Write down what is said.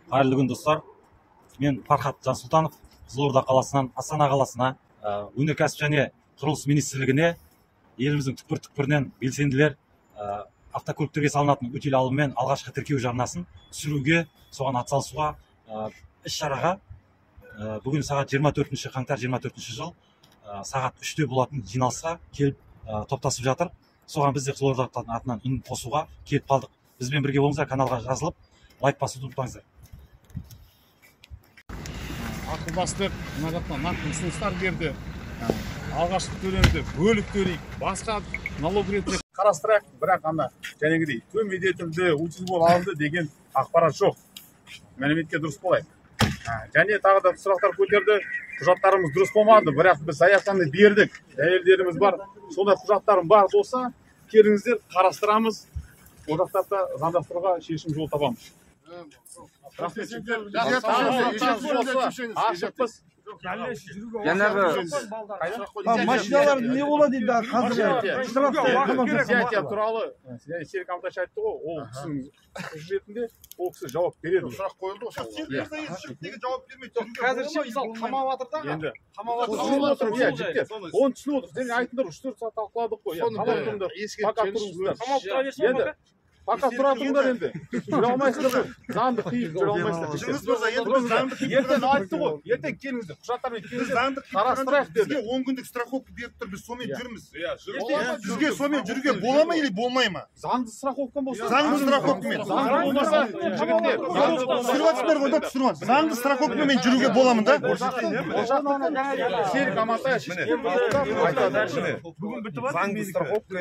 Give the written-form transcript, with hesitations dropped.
Қайырлы күн достар. Мен Фархат Жансұлтанов, Қызылорда қаласынан Астана қаласына, өнеркәсіп және құрылыс министрлігіне еліміздің түкпір-түкпірінен белсенділер автокөліктерге салынатын өтел алыммен алғашқы тіркеу жарнасын түсіруге, соған атсалысуға іс-шараға бүгін сағат 24 қаңтар 24 жыл сағат 3-те болатын жиналысқа келіп топтасып жатыр. Соған біз де Қызылорда атынан үн қосуға келіп қалдық. Бізбен бірге болыңыздар, каналға жазылып, лайк басуды ұмытпаңыздар. Ақылдастық, мына жақтан нақты ұсыныстар берді. Алғашқы төлемді бөліп төлейік, басқа налог ретінде қарастырайық, бірақ ана жәнегідей төмендетілді, учетбол алынды деген ақпарат жоқ. Мәліметке дұрыс болайық. Және тағы да сұрақтар көтерді. Құжаттарымыз дұрыс болмады, бірақ біз заявканы бердік. Дәлелдеріміз бар. Сондай құжаттарым бар болса, келіңіздер, қарастырамыз. Одақтарда заңдастыруға шешім жол табамыз. Рахмет. Ашықпыз. Машиналар не болады енді қазір? Изъятие туралы Серік Амташ айтты ғой, ол кісінің қызметінде ол кісі жауап береді. Сұрақ қойылды ғой. Жауап бермейді. Қазірше мысалы қамап жатыр да. Енді оны түсініп отырсыз. Сен айтыңдар, 3-4 сағат талқыладық қой. Пока тұрыңыздар. Енді пока тұра тұрыңдар енді. Жүре алмайсыздар ғой. Заңды қиып жүре алмайсыздар. Жүріңіз мырза, енді біз заңды қиып ертең айтты ғой. Ертең келіңіздер. Құжаттармен келіңіздер. Қарастырайық деді. Бізге 10 күндік страховка беріп тұр, біз сонымен жүрміз. Бізге сонымен жүруге бола ма или болмай ма? Заңды страховка болса. Заңды страховкамен. Заңды болмаса жігіттер. Түсіріп жатсыңдар ғой да, түсіріп жатсыңдар. Заңды страховкамен жүруге боламын да? Серік Амантаев Бүгін бітіп жатыр. Заңды страховка,